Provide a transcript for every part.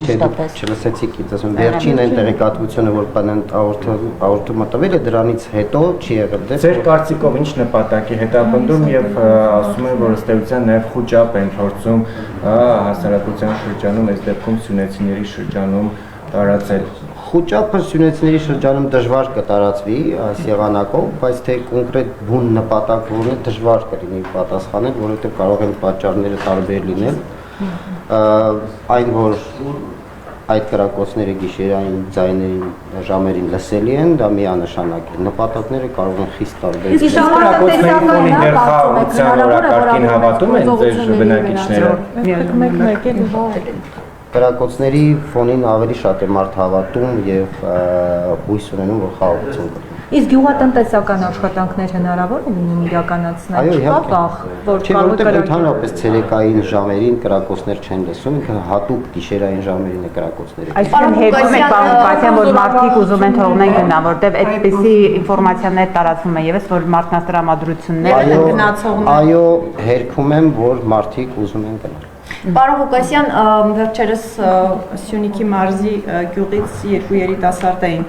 Չլսեցիք ինձ ասում, վերջին այն տեղեկատվությունը, որ բանանտ աղորդումը տվել է, դրանից հետո չի եղել դες։ Ձեր կարծիքով ինչ նպատակ է հետապնդում եւ ասում են, որ ըստ էության նաեւ խոճապ են փորձում հասարակության շրջանում, այս դեպքում սյունեցիների շրջանում տարածել։ Խոճապը սյունեցիների շրջանում դժվար կտարածվի այս եղանակով, բայց թե կոնկրետ բուն նպատակ որն է դժվար կլինի պատասխանել, որովհետեւ կարող են պատճառները տարբեր լինել։ Այն որ այդ կրակոցները գիշերային ձայներին ժամերին լսելի են, դա միանշանակ է։ Նպատակները կարող են խիստ տարբեր լինել։ Կրակոցների ֆոնին դեռ խաղաղության օրակարգին հավատում են ձեր բնակիչները։ Կրակոցների ֆոնին ավելի շատ է մարդ հավատում եւ հույս ունենում, որ խաղաղություն կլինի։ Իսկ գյուղատնտեսական աշխատանքներ հնարավոր է լինում իրականացնել, չկա որ կարող է ընդհանրապես ցերեկային ժամերին կրակոցներ չեն լսում, ինքը հատուկ գիշերային ժամերին է կրակոցները։ Այսինքն հետում եք պարոն Կասյան, որ մարդիկ ուզում են թողնեն գնա, որտեվ այդպիսի ինֆորմացիաներ տարածվում է եւս, որ մարդկանց տրամադրություններ են գնացողներ։ Այո, հերքում եմ, որ մարդիկ ուզում են գնալ։ Պարոն Ղուկասյան, վերջերս Սյունիքի մարզի գյուղից երկու երիտասարդ էին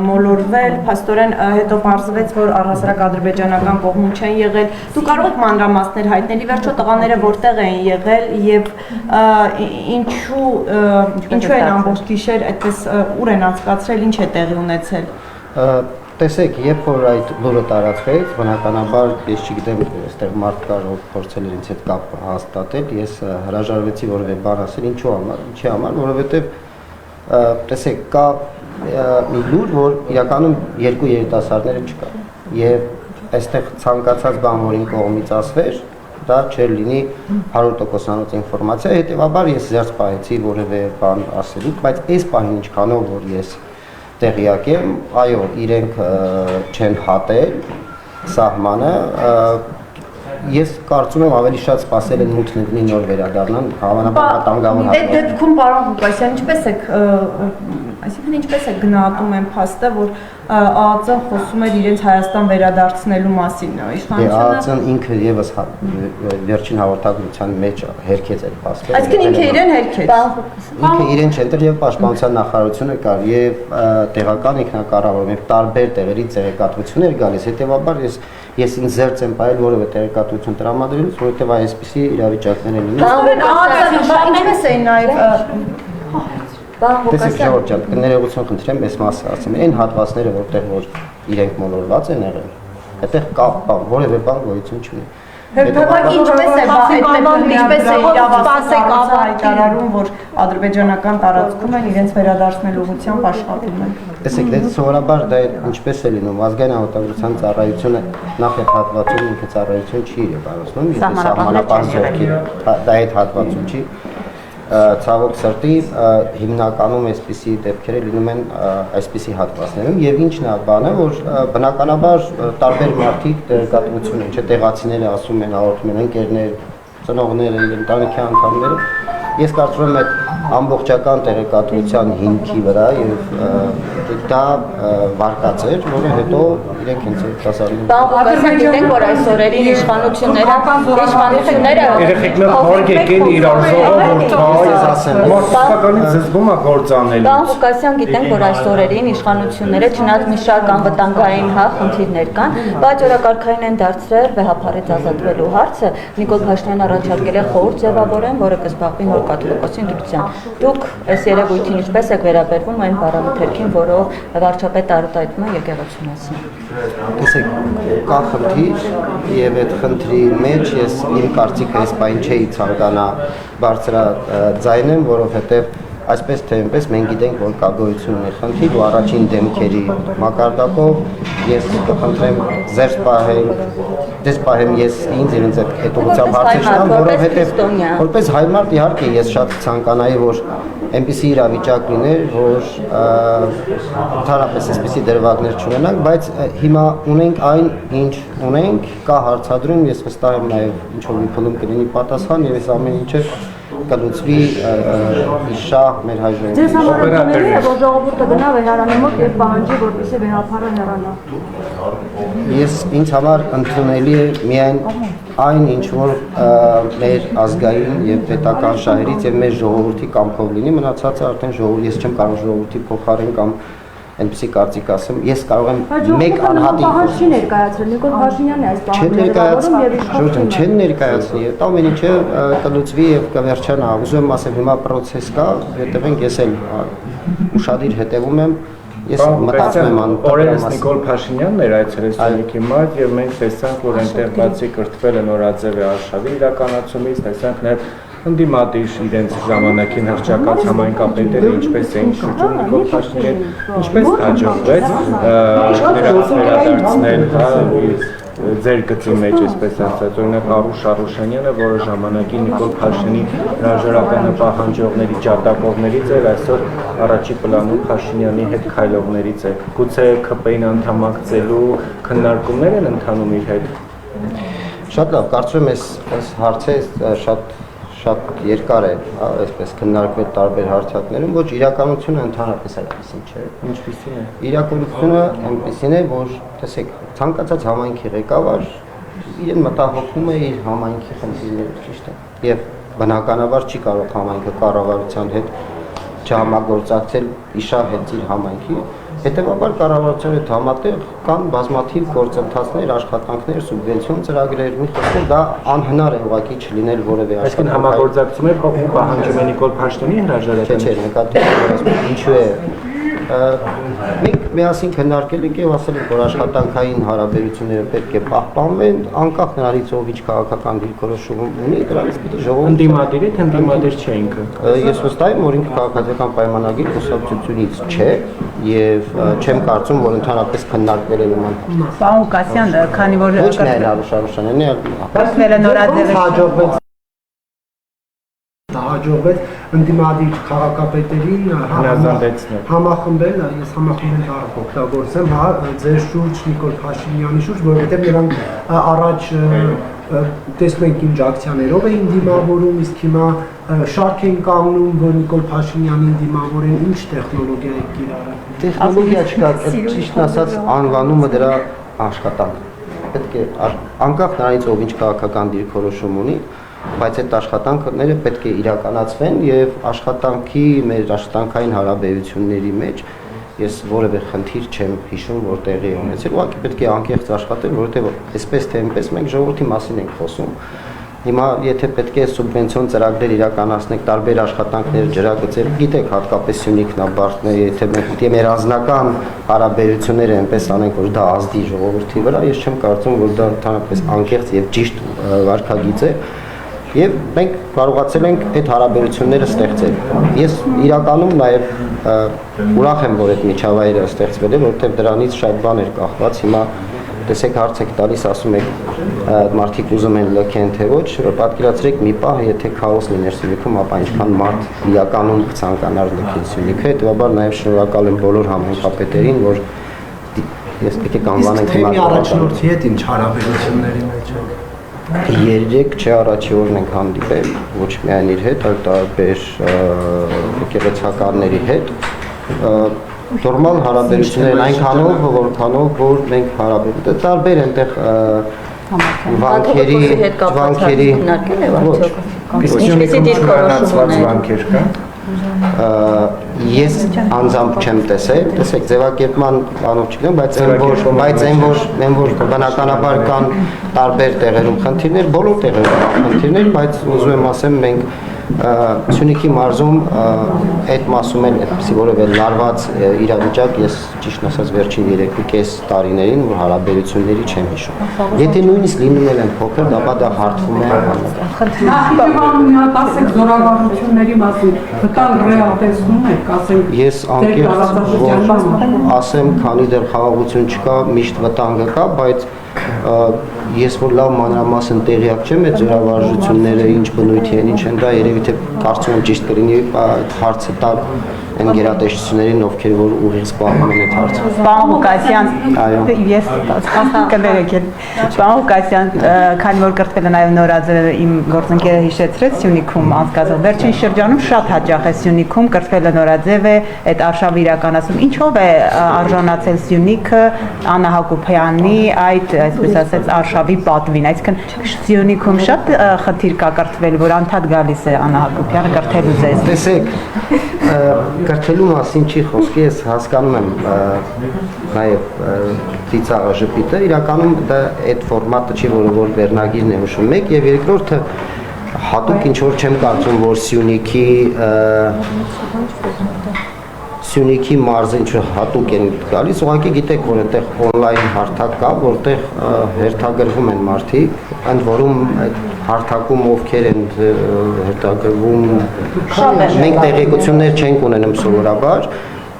մոլորվել, փաստորեն հետո պարզվեց, որ առհասարակ ադրբեջանական կողմում չեն եղել։ Դու կարող եք մանրամասներ հայտնել, ի վերջո տղաները որտեղ էին եղել եւ ինչու են ամբողջ գիշեր այդպես ուր են անցկացրել, ինչ է տեղի ունեցել։ Տեսեք, երբ որ այդ լուրը տարածվեց, բնականաբար ես չգիտեմ, այստեղ մարդ կար, ով փորձել էր ինձ հետ կապ հաստատել, ես հրաժարվեցի որևէ բան ասել, ինչի համար, որովհետև տեսեք, կա մի լուր, որ իրականում երկու երիտասարդները չկա, եւ այստեղ ցանկացած բան, որ իմ կողմից ասվեր, դա չէր լինի 100%-անոց ինֆորմացիա, հետեւաբար ես զերծ պահեցի որևէ բան ասելու, բայց այս պահին ինչքանով որ ես տեղյակ եմ, այո, իրենք չեն հատել սահմանը, ես կարծում եմ ավելի շատ սպասել են մութնի նոր վերադառնան, հավանաբար վտանգավոր հատված։ Այդ դեպքում պարոն Ղուկասյան, ինչպես է գնահատում են փաստը, որ ԱԱԾ-ն խոսում էր իրենց Հայաստան վերադարձնելու մասին, իշխանությունը։ ԱԱԾ-ն ինքը եւս վերջին հաղորդագրության մեջ հերքեց այդ փաստը։ Այսինքն ինքը իրեն հերքեց։ Ինքը իրեն չընտրել եւ պաշտպանության նախարարությունը կար եւ տեղական ինքնակառավարում եւ տարբեր տեղերից տեղեկատվություններ գալիս, հետեւաբար ես ինձ զերծ եմ ողել որևէ տեղեկատվություն տրամադրելուց, որովհետեւ այսպիսի իրավիճակներ են լինում։ Ինչպես էին նաեւ Տեսեք Ժորժ ջան, ներողություն խնդրեմ, այս մասը ասեմ, այն հատվածները, որտեղ որ իրենք մոլորված են եղել, այդտեղ կա բան, որևէ բան գոյություն չունի։ Ինչպես է իրավասու հայտարարում, որ ադրբեջանական տարածքում են իրենց վերադարձնելու ուղղությամբ աշխատում են։ Տեսեք, դե սովորաբար դա ինչպես է լինում, ազգային անվտանգության ծառայությունը նախ այդ հատվածում ինքը ծառայություն չի իրականացնում, եթե սահմանապահ զորքի դա այդ հատվածում չի։ Ցավոք սրտի հիմնականում այսպիսի դեպքերը լինում են այսպիսի հատվածներում եւ ինչն է բանը որ բնականաբար տարբեր մարդիկ տեղեկատվություն են, չէ՞ տեղացիները ասում են, հաղորդում են ընկերներ, ծնողները, ընտանիքի անդամները ես կարծում եմ այդ ամբողջական տեղեկատվության հիմքի վրա եւ դա վարկած էր, որը հետո իրենք հենց դասարանում։ Բաղկասյան գիտենք, որ այս օրերին իշխանությունները երեխեքներ խորգ եկեն իրար ժողովուրդ մարդկանց զզվում է գործանելու։ Բաղկասյան գիտենք, որ այս օրերին իշխանությունները չնայած մի շարք անվտանգային խնդիրներ կան, բայց օրակարգային են դարձրել վեհապարից ազատվելու հարցը։ Նիկոլ Փաշինյանն առաջարկել է խորհուրդ ձևավորեն, որը կզբաղվի նոր կաթողիկոսի ընտրությամբ։ Դուք այս երևույթին ինչպես եք վերաբերվում այն բառամթերքին, որով վարչապետ արտահայտում է եկեղեցու մասին։ Տեսեք, կա խնդիր եւ այդ խնդրի մեջ ես իմ կարծիքը այս բան չէի ցանկանա բարձրաձայնեմ, որովհետեւ այսպես թե այնպես մենք գիտենք, որ կա գոյություն ունի խնդիր ու առաջին դեմքերի մակարդակով ես կխնդրեմ զերծ պահեմ ես ինձ իրենց այդ ուղղությամբ հարցերն որովհետև որպես հայ մարդ իհարկե ես շատ ցանկանայի որ այնպիսի իրավիճակ լիներ, որ ընդհանրապես այսպիսի դրվագներ չունենանք, բայց հիմա ունենք այն, ինչ ունենք, կա հարցադրում, ես վստահ եմ նաև ինչ որ մի փուլում կլինի պատասխան եւ այս ամեն ինչը կլուծվի իշահ մեր հայ ժողովրդի։ Ձեզ համար ընդունելի է, որ ժողովուրդը գնա վեհարանի մոտ եւ պահանջի, որպեսզի վեհապարը հեռանա։ Ինձ համար ընդունելի է միայն այն ինչ որ մեր ազգային եւ պետական շահերից եւ մեր ժողովրդի կամքով լինի, մնացածը արդեն ժողովուրդ, ես չեմ կարող ժողովրդի փոխարեն կամ այնպեսի կարծիք ասեմ, ես կարող եմ մեկ անհատի չի ներկայացրել Նիկոլ Փաշինյանն է այս պահանջները չեն ներկայացնի, այդ ամեն ինչը կլուծվի եւ կվերջանա։ Ուզում եմ ասեմ, հիմա process կա, հետևենք, ես էլ ուշադիր հետևում եմ, ես մտածում եմ օրենս Նիկոլ Փաշինյանն էր այցելել Սյունիքի մոտ եւ մենք տեսանք, որ այնտեղ բացի կրթվել են Նորաձևի արշավի իրականացումից, տեսանք նաեւ ընդդիմադիր իրենց ժամանակին հռչակած համայնքապետերը ինչպես էին շրջում Նիկոլ Փաշինյանին, ինչպես հաջողվեց վերադարձնել ձեր գծի մեջ, այսպես ասած, օրինակ Արուշ Արուշանյանը, որը ժամանակի Նիկոլ Փաշինյանի հրաժարականը պահանջողների ջատագովներից էր, այսօր առաջի պլանում Փաշինյանի հետ քայլողներից է։ Գուցե ԿՊ-ին անդամակցելու քննարկումներ են ընթանում իր հետ։ Շատ լավ, կարծում եմ այս հարցը շատ երկար է, այսպես քննարկվել տարբեր հարթակներում, ոչ իրականությունը ընդհանրապես այդպեսին չէ։ Ինչպիսին է։ Իրականությունը այնպեսին է, որ տեսեք, ցանկացած համայնքի ղեկավար իրեն մտահոգում է իր համայնքի խնդիրները, ճիշտ է։ Եվ բնականաբար չի կարող համայնքը կառավարության հետ չհամագործակցել իշահեց իր համայնքի, հետևաբար կառավարության հետ համատեղ կան բազմաթիվ գործընթացներ, աշխատանքներ, սուբվենցիոն ծրագրեր, մի խոսքով դա անհնար է ուղղակի չլինել որևէ Այսինքն համագործակցում եք ու պահանջում եք Նիկոլ Փաշինյանի հրաժարականը։ Չէ, նկատի ինչու է մենք միասին քննարկել ենք եւ ասել ենք, որ աշխատանքային հարաբերությունները պետք է պահպանվեն, անկախ նրանից ով ինչ քաղաքական դիրքորոշում ունի, դրանից պիտի ժողովուրդը ընդդիմադիր է, թե ընդդիմադիր չէ ինքը։ Ես վստահ եմ, որ ինքը քաղաքացիական պայմանագիր կուսակցությունից չէ եւ չեմ կարծում, որ ընդհանրապես քննարկվել է նման։ Պարոն Ղուկասյան, քանի որ Ոչ միայն Արուշ Արուշյանն է, կրկնել է Նորաձևի հաջողվեց ընդդիմադիր քաղաքապետերին համախմբել, ես համախմբել բառը օգտագործեմ, ձեր շուրջ Նիկոլ Փաշինյանի շուրջ, որովհետև նրանք առաջ տեսնում ենք ինչ ակցիաներով էին դիմավորում, իսկ հիմա շարք են կանգնում, որ Նիկոլ Փաշինյանին դիմավորեն, ինչ տեխնոլոգիա է կիրառել։ տեխնոլոգիա չկա, ճիշտն ասած անվանումը դրա աշխատանք։ Պետք է անկախ նրանից ով ինչ քաղաքական դիրքորոշում ունի, բայց այդ աշխատանքները պետք է իրականացվեն եւ աշխատանքի մեր աշխատանքային հարաբերությունների մեջ ես որևէ խնդիր չեմ հիշում, որ տեղի է ունեցել, ուղղակի պետք է անկեղծ աշխատել, որովհետեւ այսպես թե այնպես մենք ժողովրդի մասին ենք խոսում։ Հիմա եթե պետք է սուբվենցիոն ծրագրեր իրականացնենք, տարբեր աշխատանքներ ջրագծել, գիտեք հատկապես Սյունիքն է բարդն է, եթե մենք պետք է մեր անձնական հարաբերությունները այնպես անենք, որ դա ազդի ժողովրդի վրա, ես չեմ կարծում, որ դա ընդհանրապես անկեղծ եւ ճիշտ վարքագիծ է։ Եվ մենք կարողացել ենք այդ հարաբերությունները ստեղծել։ Ես իրականում նաև ուրախ եմ, որ այդ միջավայրը ստեղծվել է, որովհետև դրանից շատ բան էր կախված։ Հիմա տեսեք հարց եք տալիս, ասում եք մարդիկ ուզում են լքեն թե ոչ, պատկերացրեք մի պահ, եթե քաոս լիներ Սյունիքում, ապա ինչքան մարդ իրականում կցանկանար լքել Սյունիքը։ Հետևաբար նաև շնորհակալ եմ բոլոր համայնքապետերին, որ ես եկեք անվանենք հիմա առաջնորդի հետ ինչ հարաբերությունների մեջ եք։ Երեք չէ առաջի օրն ենք հանդիպել, ոչ միայն իր հետ, այլ տարբեր եկեղեցականների հետ։ Նորմալ հարաբերություններ այնքանով, որքանով որ մենք հարաբերում տարբեր այնտեղ վանքերի ինչպեսի դիրքորոշում վանքեր կա։ Ես անձամբ չեմ տեսել, տեսեք ձևակերպման բանով չգիտեմ, բայց այն որ բնականաբար կան տարբեր տեղերում խնդիրներ, բոլոր տեղերում խնդիրներ, բայց ուզում եմ ասեմ մենք Սյունիքի մարզում այդ մասում էլ այդպիսի որևէ լարված իրավիճակ ես ճիշտ ասած վերջին 3.5 տարիներին որ հարաբերությունների չեմ հիշում։ Եթե նույնիսկ լինում են փոքր, ապա դա հարթվում է անհանգստացնում։ Ասեք զորավարությունների մասին, վտանգ ռեալ տեսնում եք, ասենք։ Ես անկեղծ ասեմ, քանի դեռ խաղաղություն չկա, միշտ վտանգը կա, բայց ես որ լավ մանրամասն տեղյակ չեմ այդ զորավարժությունները ինչ բնույթի են, ինչ են, դա երևի թե կարծում եմ ճիշտ կլինի հարցը տալ այն գերատեսչություններին, ովքեր որ ուղիղ զբաղվում են այդ հարցը։ Պարոն Ղուկասյան, ես կներեք եմ։ Պարոն Ղուկասյան, քանի որ կրթվել է նաև Նորաձևը, իմ գործընկերը հիշեցրեց Սյունիքում անցկացել։ Վերջին շրջանում շատ հաճախ է Սյունիքում կրթվել է Նորաձևը, այդ արշավը իրականացում։ Ինչով է արժանացել Սյունիքը Աննա Հակոբյանի այդ այսպես ասած արշավի պատվին, այսինքն Սյունիքում շատ խնդիր կա կրթվել, որ անդադ գալիս է Աննա Հակոբյանը կրթելու ձեզ։ Տեսեք, կրթելու մասին չի խոսքի, ես հասկանում եմ նաև ծիծաղը ժպիտը, իրականում դա այդ ֆորմատը չի, որ վերնագիրն է հուշում մեկ, եւ երկրորդը հատուկ ինչ որ չեմ կարծում, որ Սյունիքի մարզը ինչ որ հատուկ են գալիս, ուղղակի գիտեք, որ այդտեղ on-line հարթակ կա, որտեղ հերթագրվում են մարդիկ, ընդ որում այդ հարթակում ովքեր են հերթագրվում, մենք տեղեկություններ չենք ունենում սովորաբար,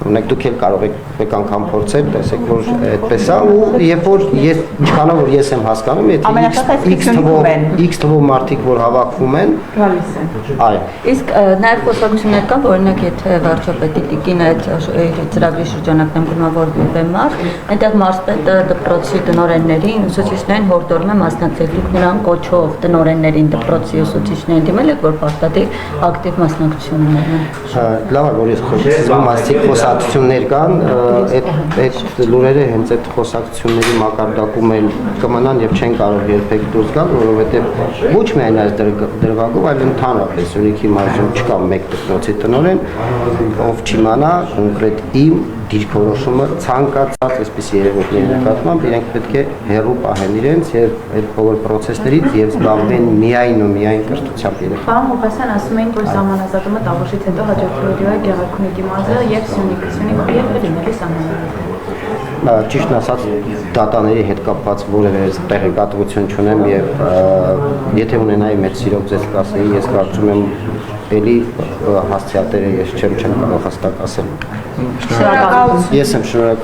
ունեք դուք էլ կարող եք մեկ անգամ փորձել, տեսեք որ այդպես է ու երբ որ ես ինչքանով որ ես եմ հասկանում, եթե X թվով մարդիկ որ հավաքվում են, գալիս են։ Այո։ Իսկ նաև խոսակցություններ կան, որ օրինակ եթե վարչապետի տիկին այդ ծրագրի շրջանակներում գնահատվի մարդ, այնտեղ մարզպետը դպրոցի տնօրեններին, ուսուցիչներին հորդորում է մասնակցել, դուք նրան կոչով տնօրեններին դպրոցի ուսուցիչներին դիմել եք, որ պարտադիր ակտիվ մասնակցություն ունենան։ Լավ է, որ ես խոսեցի, մասիկ խոսակցություններ կան, այդ լուրերը հենց այդ խոսակցությունների մակարդակում էլ կմնան եւ չեն կարող երբեք դուրս գալ, որովհետեւ ոչ միայն այս դրվագով, այլ ընդհանրապես Սյունիքի մարզում չկա մեկ դպրոցի տնօրեն, ով չիմանա կոնկրետ իմ դիրքորոշումը ցանկացած այսպես երևույթների նկատմամբ իրենք պետք է հեռու պահեն իրենց եւ այդ բոլոր process-ներից եւ զբաղվեն միայն ու միայն կրթությամբ իրենք։ Պարոն Մոկասյան, ասում էին, որ ժամանազատումը տավուշից հետո հաջորդվելու է Գեղարքունիքի մարզը եւ Սյունիքի եւ Ֆիլմերի սահմանները։ Ճիշտ ասած դատաների հետ կապված որևէ տեղեկատվություն չունեմ եւ եթե ունենայի մեծ սիրով ձեզ կասեի, ես կարծում եմ էլի հասցեատերը ես չեմ կարող հստակ ասել։ Շնորհակալություն։ Ես եմ շնորհակալ